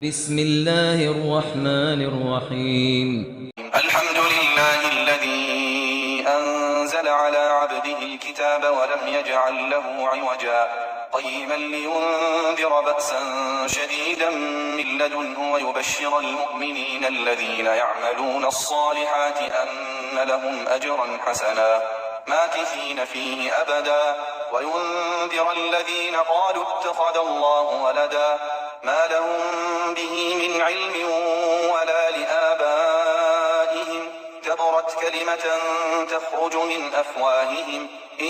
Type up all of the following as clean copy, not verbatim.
بسم الله الرحمن الرحيم. الحمد لله الذي أنزل على عبده الكتاب ولم يجعل له عوجا قيما لينذر بأسا شديدا من لدنه ويبشر المؤمنين الذين يعملون الصالحات أن لهم أجرا حسنا ماكثين فيه أبدا وينذر الذين قالوا اتخذ الله ولدا ما لهم به من علم ولا لآبائهم كبرت كلمة تخرج من أفواههم إن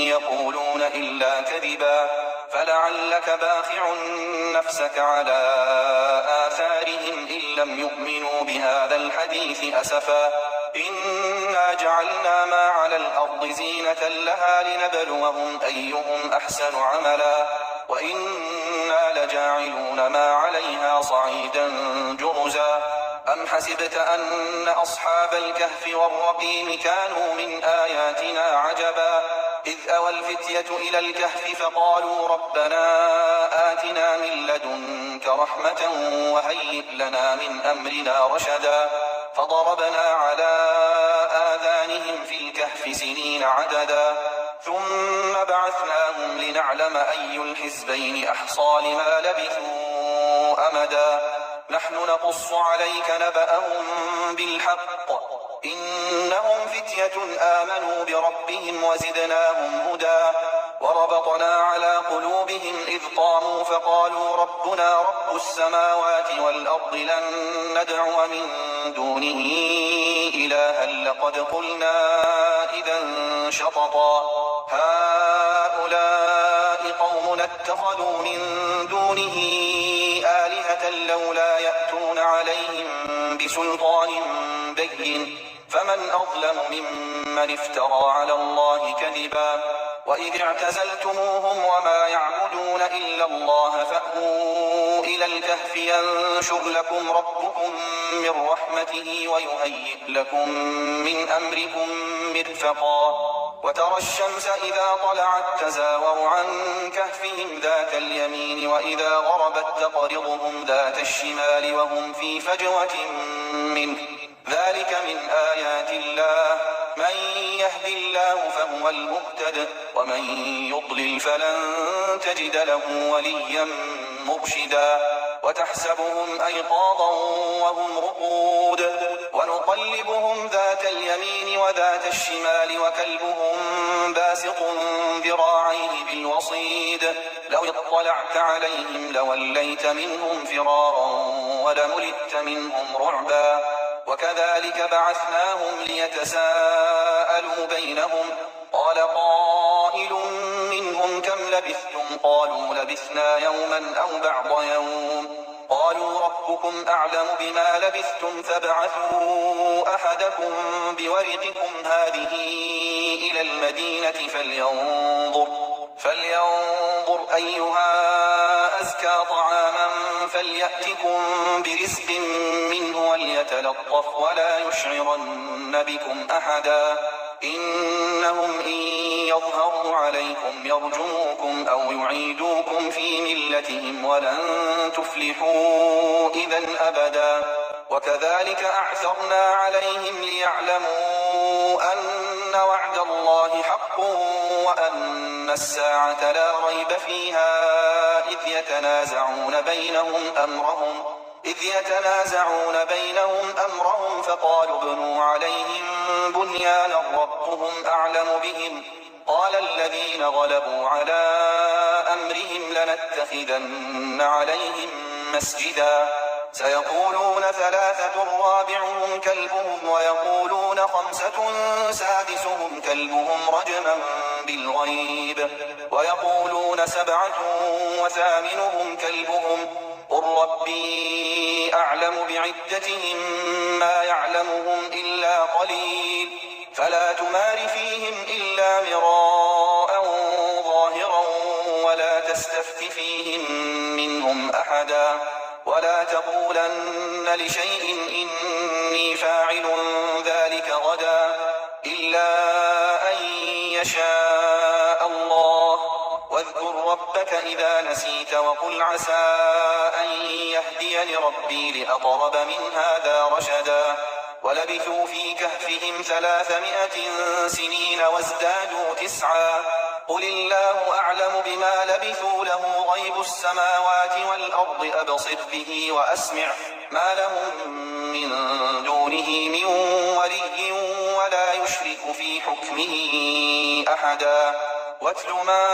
يقولون إلا كذبا فلعلك باخع نفسك على آثارهم إن لم يؤمنوا بهذا الحديث أسفا إنا جعلنا ما على الأرض زينة لها لنبلوهم أيهم أحسن عملا وإنا لجاعلون ما عليها صعيدا جرزا أم حسبت أن أصحاب الكهف والرقيم كانوا من آياتنا عجبا إذ أوى الفتية إلى الكهف فقالوا ربنا آتنا من لدنك رحمة وهيئ لنا من أمرنا رشدا فضربنا على آذانهم في الكهف سنين عددا ثم بعثناهم لنعلم أي الحزبين أحصى لما لبثوا أمدا نحن نقص عليك نبأهم بالحق إنهم فتية آمنوا بربهم وزدناهم هدى وربطنا على قلوبهم إذ قاموا فقالوا ربنا رب السماوات والأرض لن ندعو من دونه إلها لقد قلنا إذا شططا هؤلاء قوم اتخذوا من دونه آلهة لولا يأتون عليهم بسلطان بين فمن أظلم ممن افترى على الله كذبا وإذ اعتزلتموهم وما يعبدون إلا الله فأووا إلى الكهف ينشر لكم ربكم من رحمته ويهيئ لكم من أمركم مرفقا وترى الشمس إذا طلعت تزاور عن كهفهم ذات اليمين وإذا غربت تقرضهم ذات الشمال وهم في فجوة منه ذلك من آيات الله من يهد الله فهو المهتد ومن يضلل فلن تجد له وليا مرشدا وتحسبهم أيقاظا وهم رقود ونقلبهم ذات اليمين وذات الشمال وكلبهم باسط ذراعيه بالوصيد لو اطلعت عليهم لوليت منهم فرارا ولملئت منهم رعبا وكذلك بعثناهم ليتساءلوا بينهم قال قائل منهم كم لبثتم قالوا لبثنا يوما أو بعض يوم قالوا ربكم أعلم بما لبثتم فابعثوا أحدكم بورقكم هذه إلى المدينة فلينظر أيها أزكى طعاما فليأتكم برزق منه وليتلطف ولا يشعرن بكم أحدا إنهم إن يظهروا عليكم يرجموكم أو يعيدوكم في ملتهم ولن تفلحوا إذا أبدا وكذلك أعثرنا عليهم ليعلموا أن وعد الله حق وأن الساعة لا ريب فيها إذ يتنازعون بينهم أمرهم فقالوا ابنوا عليهم بنيانا ربهم أعلم بهم قال الذين غلبوا على أمرهم لنتخذن عليهم مسجدا سيقولون ثلاثة رابعهم كلبهم ويقولون خمسة سادسهم كلبهم رجما بالغيب ويقولون سبعة وثامنهم كلبهم قل ربي أعلم بعدتهم ما يعلمهم إلا قليل فلا تمار فيهم إلا مراء ظاهرا ولا تستفت فيهم منهم أحدا ولا تقولن لشيء إني فاعل ذلك غدا إلا أن يشاء الله واذكر ربك إذا نسيت وقل عسى أن يهديني ربي لأقرب من هذا رشدا ولبثوا في كهفهم 300 سنين وازدادوا 9 قل الله أعلم بما لبثوا له غيب السماوات والأرض أبصر به وأسمع ما لهم من دونه من ولي ولا يشرك في حكمه أحدا واتل ما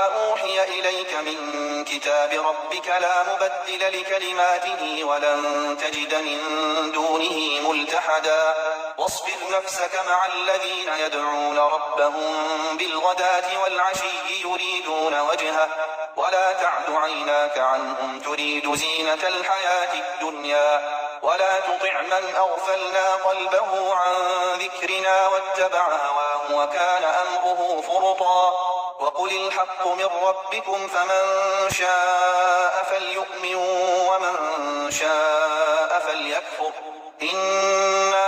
أوحي إليك من كتاب ربك لا مبدل لكلماته ولن تجد من دونه ملتحدا واصبر نفسك مع الذين يدعون ربهم بالغداة والعشي يريدون وجهه ولا تعد عيناك عنهم تريد زينة الحياة الدنيا ولا تطع من أغفلنا قلبه عن ذكرنا واتبع هواه وكان أمره فرطا وقل الحق من ربكم فمن شاء فليؤمن ومن شاء فليكفر إنا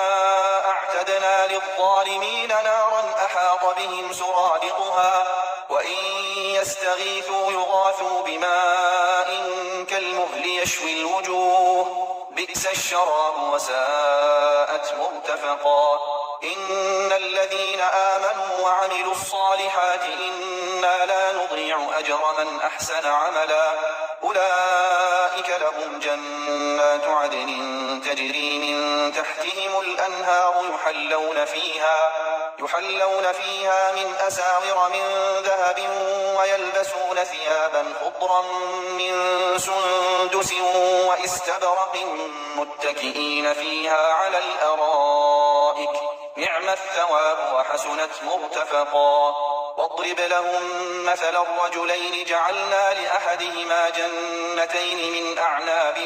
أعتدنا للظالمين نارا أحاط بهم سرادقها وإن يستغيثوا يغاثوا بماء كالمهل يشوي الوجوه بئس الشراب وساءت مرتفقا إن الذين آمنوا وعملوا الصالحات إنا لا نضيع أجر من أحسن عملا أولئك لهم جنات عدن تجري من تحتهم الأنهار يحلون فيها من أساور من ذهب ويلبسون ثيابا خضرا من سندس واستبرق متكئين فيها على الأرائك نعم الثواب وحسنت مرتفقا واضرب لهم مثل الرجلين جعلنا لأحدهما جنتين من أعناب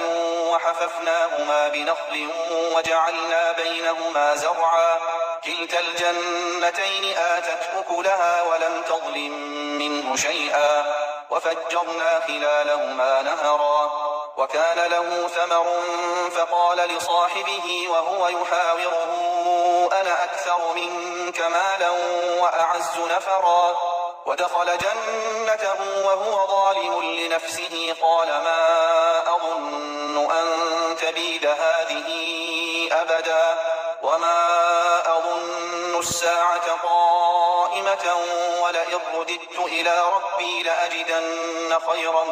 وحففناهما بنخل وجعلنا بينهما زرعا كلتا الجنتين آتت أكلها ولم تظلم منه شيئا وفجرنا خلالهما نهرا وكان له ثمر فقال لصاحبه وهو يحاوره أنا أكثر منك مالا وأعز نفرا ودخل جنته وهو ظالم لنفسه قال ما أظن أن تبيد هذه أبدا وما أظن الساعة قائمة ولئن رددت إلى ربي لأجدن خيرا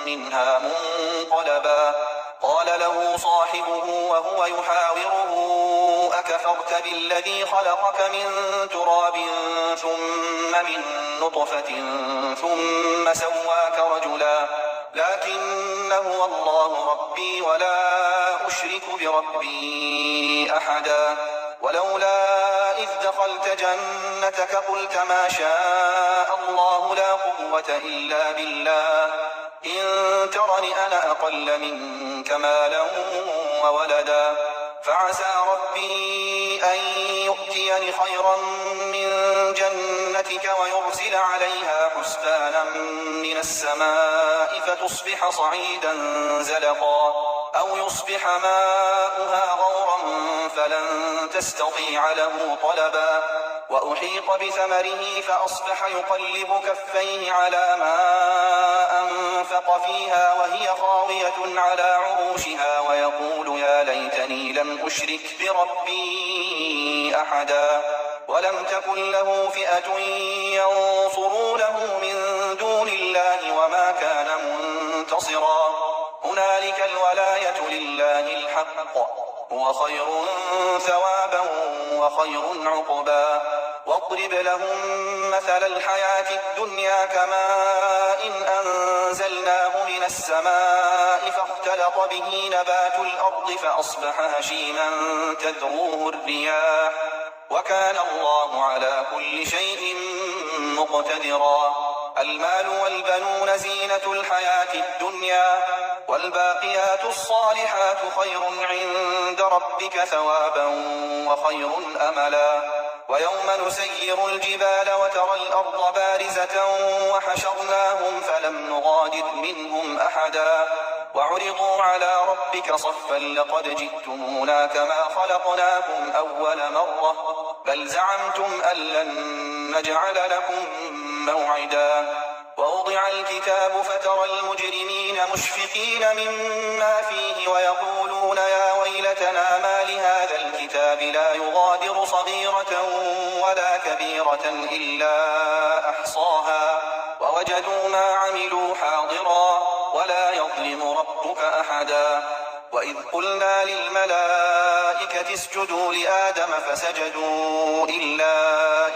منها منقلبا قال له صاحبه وهو يحاوره أكفرت بالذي خلقك من تراب ثم من نطفة ثم سواك رجلا لكن هو الله ربي ولا أشرك بربي أحدا ولولا إذ دخلت جنتك قلت ما شاء الله لا قوة إلا بالله إن ترني أنا أقل منك مالا وولدا فعسى ربي أن يؤتيني خيرا من جنتك ويرسل عليها حسبانا من السماء فتصبح صعيدا زلقا أو يصبح ماؤها غورا فلن تستطيع له طلبا وأحيط بثمره فأصبح يقلب كفيه على ما أنفق فيها وهي خاوية على عروشها ويقول يا ليتني لم أشرك بربي أحدا ولم تكن له فئة ينصرونه من دون الله وما كان منتصرا هنالك الولاية لله الحق هو خير ثوابا وخير عقبا واضرب لهم مثل الحياة الدنيا كماء إن أنزلناه من السماء فاختلط به نبات الأرض فأصبح هشيما تذروه الرياح وكان الله على كل شيء مقتدرا المال والبنون زينة الحياة الدنيا والباقيات الصالحات خير عند ربك ثوابا وخير أملا ويوم نسير الجبال وترى الأرض بارزة وحشرناهم فلم نغادر منهم أحدا وعرضوا على ربك صفا لقد جئتمونا كما خلقناكم أول مرة بل زعمتم أن لن نجعل لكم موعدا ووضع الكتاب فترى المجرمين مشفقين مما فيه ويقولون يا ويلتنا ما لهذا الكتاب لا يغادر صغيرة ولا كبيرة إلا أحصاها ووجدوا ما عملوا حاضرا ولا يظلم ربك أحدا وإذ قلنا للملائكة اسجدوا لآدم فسجدوا إلا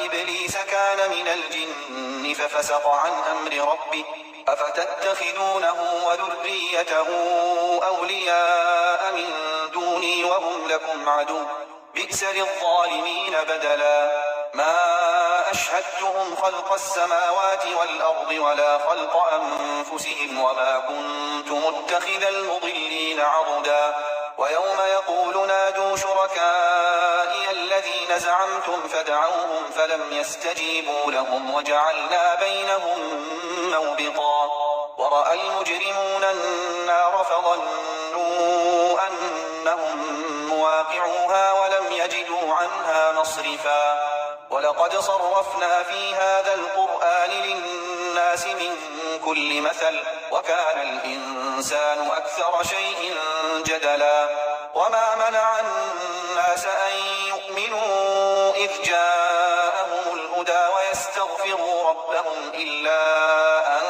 إبليس كان من الجن ففسق عن أمر ربه أفتتخذونه وذريته أولياء من دوني وهم لكم عدو بئس للظالمين بدلا ما أشهدتهم خلق السماوات والأرض ولا خلق أنفسهم وما كنت متخذ المضلين عضدا ويوم يقول نادوا شركائي الذين زعمتم فدعوهم فلم يستجيبوا لهم وجعلنا بينهم موبقا ورأى المجرمون النار فظنوا أنهم مواقعوها ولم يجدوا عنها مصرفا ولقد صرفنا في هذا القرآن للناس من كل مثل وكان الإنسان أكثر شيء جدلا وما منع الناس أن يؤمنوا إذ جاءهم الهدى ويستغفروا ربهم إلا أن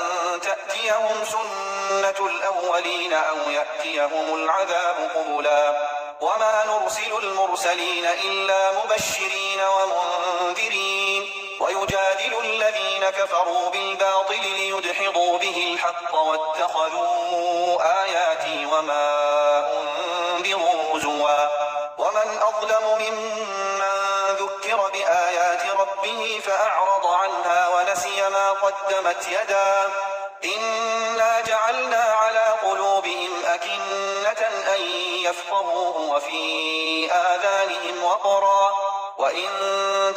تأتيهم سنة الأولين أو يأتيهم العذاب قبلا وما نرسل المرسلين إلا مبشرين ومنذرين ويجادل الذين كفروا بالباطل ليدحضوا به الحق واتخذوا آياتي وما أنذروا هزوا ومن أظلم ممن ذكر بآيات ربه فأعرض عنها ونسي ما قدمت يداه إنا جعلنا على قلوبهم أكنة أن يفقهوه وفي آذانهم وقرا وإن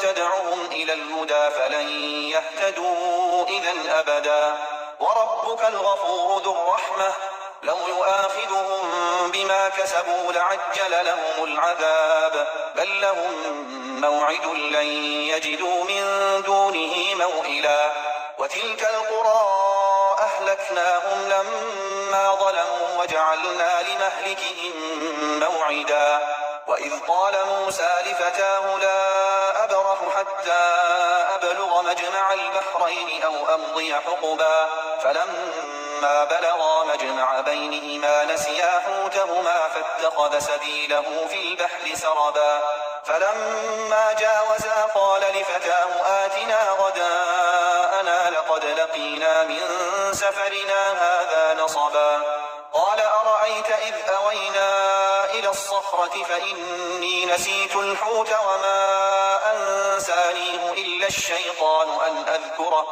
تدعهم إلى الهدى فلن يهتدوا إذن أبدا وربك الغفور ذو الرحمة لو يؤاخذهم بما كسبوا لعجل لهم العذاب بل لهم موعد لن يجدوا من دونه موئلا وتلك القرى أهلكناهم لما ظلموا وجعلنا لمهلكهم موعدا وإذ قال موسى لفتاه لا أبرح حتى أبلغ مجمع البحرين أو أمضي حقبا فلما بلغا مجمع بينهما نسيا حوتهما فاتخذ سبيله في البحر سربا فلما جاوزا قال لفتاه آتنا غداءنا لقد لقينا من سفرنا هذا نصبا قال أرأيت إذ أوينا إلى الصخرة فإني نسيت الحوت وما أنسانيه إلا الشيطان أن أذكره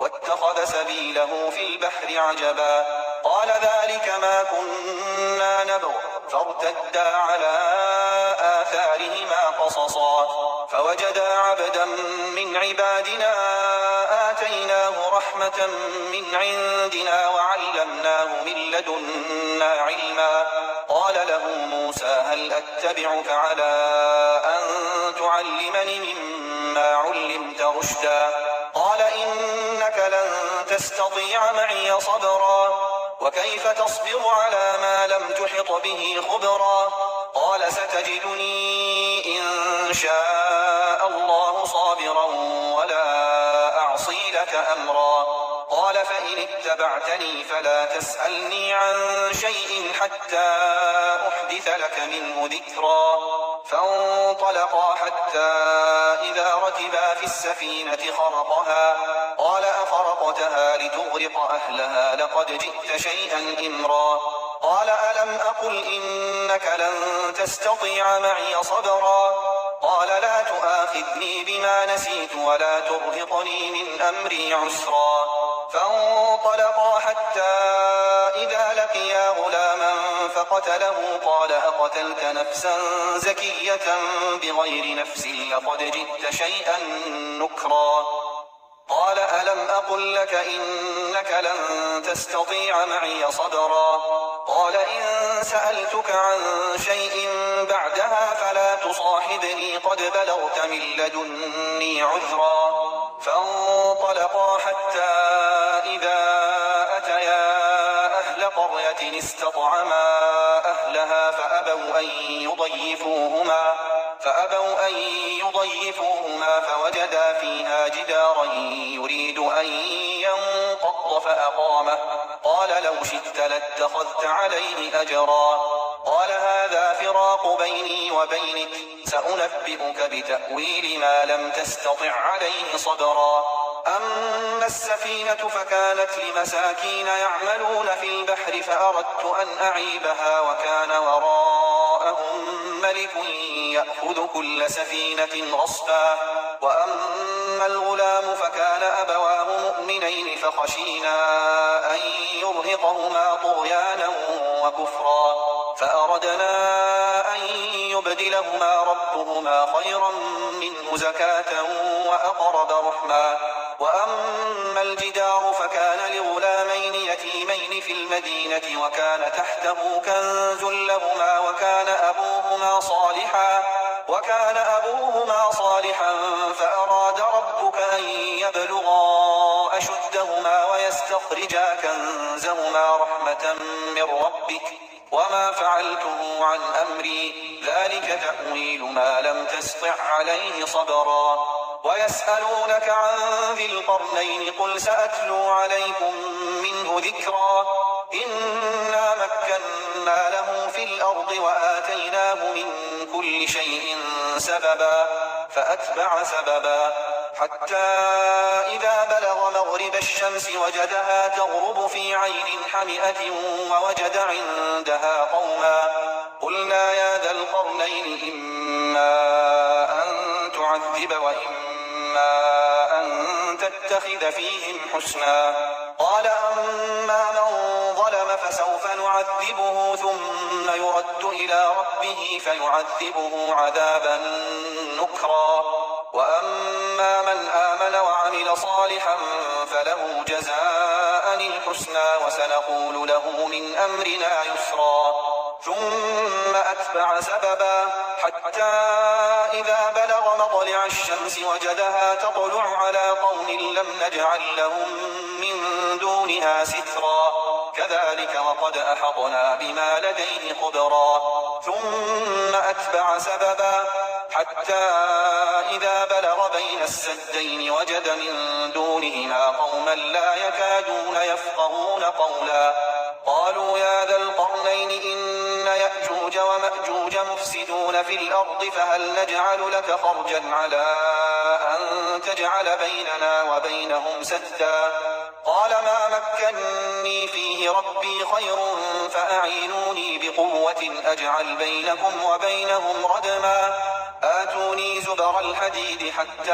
واتخذ سبيله في البحر عجبا قال ذلك ما كنا نبغ فارتدا على آثارهما قصصا فوجدا عبدا من عبادنا آتيناه رحمة من عندنا وعلمناه من لدنا علما قال له موسى هل أتبعك على أن تعلمني مما علمت رشدا قال إنك لن تستطيع معي صبرا وكيف تصبر على ما لم تحط به خبرا قال ستجدني إن شاء الله صابرا ولا أعصي لك أمرا قال فإن اتبعتني فلا تسألني عن شيء حتى أحدث لك منه ذكرا فانطلقا حتى إذا ركبا في السفينة خرقها قال أخرقتها لتغرق أهلها لقد جئت شيئا إمرا قال ألم أقل إنك لن تستطيع معي صبرا قال لا تؤاخذني بما نسيت ولا ترهقني من أمري عسرا فانطلقا حتى إذا لقيا غلاما فقتله قال أقتلت نفسا زكية بغير نفس لقد جئت شيئا نكرا قال ألم أقل لك إنك لن تستطيع معي صبرا قال إن سألتك عن شيء بعدها فلا تصاحبني قد بلغت من لدني عذرا فانطلقا حتى إذا استطعما أهلها فأبوا أن يضيفوهما فوجدا فيها جدارا يريد أن ينقض فأقامه قال لو شئت لاتخذت عليه أجرا قال هذا فراق بيني وبينك سأنبئك بتأويل ما لم تستطع عليه صبرا أما السفينة فكانت لمساكين يعملون في البحر فأردت أن أعيبها وكان وراءهم ملك يأخذ كل سفينة غصبا وأما الغلام فكان أبواه مؤمنين فخشينا أن يرهقهما طغيانا وكفرا فأردنا أن يبدلهما ربهما خيرا منه زكاة وأقرب رحما وأما الجدار فكان لغلامين يتيمين في المدينة وكان تحته كنز لهما وكان أبوهما صالحا فأراد ربك أن يبلغا أشدهما ويستخرجا كنزهما رحمة من ربك وما فعلته عن أمري ذلك تأويل ما لم تسطع عليه صبرا ويسألونك عن ذي القرنين قل سأتلو عليكم منه ذكرا إنا مكنا له في الأرض وآتيناه من كل شيء سببا فأتبع سببا حتى إذا بلغ مغرب الشمس وجدها تغرب في عين حمئة ووجد عندها قوما قلنا يا ذا القرنين إما أن تعذب وإما أن تتخذ فيهم حسنا قال أما من ظلم فسوف نعذبه ثم يرد إلى ربه فيعذبه عذابا نكرا وأما من آمن وعمل صالحا فله جزاء الحسنى وسنقول له من أمرنا يسرا ثم أتبع سببا حتى إذا بلغ مطلع الشمس وجدها تطلع على قوم لم نجعل لهم من دونها سترا كذلك وقد أحطنا بما لديه خبرا ثم أتبع سببا حتى إذا بلغ بين السدين وجد من دونهما قوما لا يكادون يفقهون قولا قالوا يا ذا القرنين إن يأجوج ومأجوج مفسدون في الأرض فهل نجعل لك خرجا على أن تجعل بيننا وبينهم سدا قال ما مكني فيه ربي خير فأعينوني بقوة أجعل بينكم وبينهم ردما آتوني زبر الحديد حتى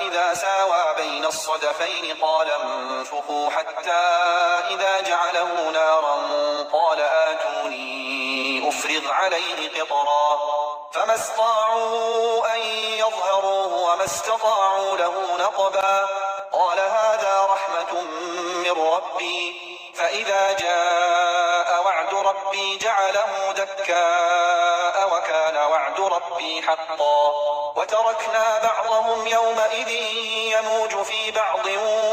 إذا ساوى بين الصدفين قال انفخوا حتى إذا جعله نارا قال آتوني أفرغ عليه قطرا فما استطاعوا أن يظهروه وما استطاعوا له نقبا قال هذا رحمة من ربي فإذا جاء وعد ربي جعله دكاء وكان وعد ربي حقا وتركنا بعضهم يومئذ يموج في بعض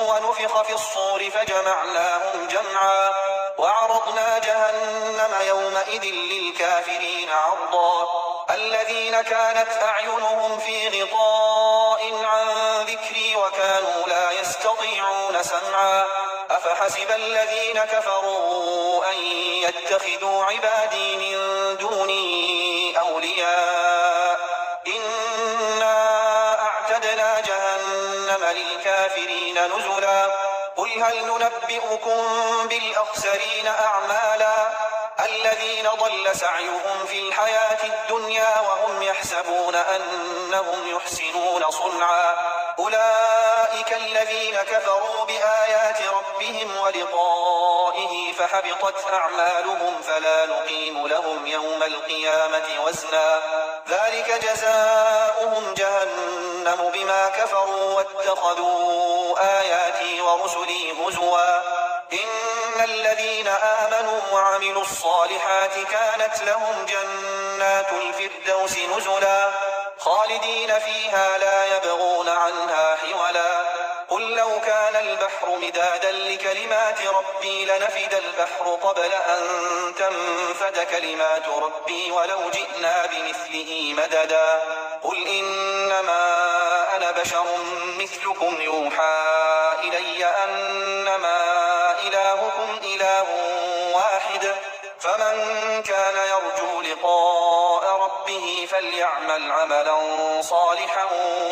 ونفخ في الصور فجمعناهم جمعا وعرضنا جهنم يومئذ للكافرين عرضا الذين كانت أعينهم في غطاء عن ذكري وكانوا لا يستطيعون سمعا أفحسب الذين كفروا أن يتخذوا عبادي من دوني أولياء إنا أعتدنا جهنم للكافرين نزلا قل هل ننبئكم بالأخسرين أعمالا الذين ضل سعيهم في الحياة الدنيا وهم يحسبون أنهم يحسنون صنعا أولئك الذين كفروا بآيات ربهم ولقائه فحبطت أعمالهم فلا نقيم لهم يوم القيامة وزنا ذلك جزاؤهم جهنم بما كفروا واتخذوا آياتي ورسلي هزوا إن الذين آمنوا وعملوا الصالحات كانت لهم جنات الفردوس نزلا خالدين فيها لا يبغون عنها حولا قل لو كان البحر مدادا لكلمات ربي لنفد البحر قبل أن تنفد كلمات ربي ولو جئنا بمثله مددا قل إنما أنا بشر مثلكم يوحى إلي أنما إلهكم إله واحد فمن كان يرجو لقاء ربه فليعمل عملا صالحا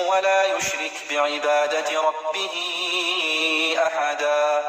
ولا يشرك بعبادة ربه أحدا.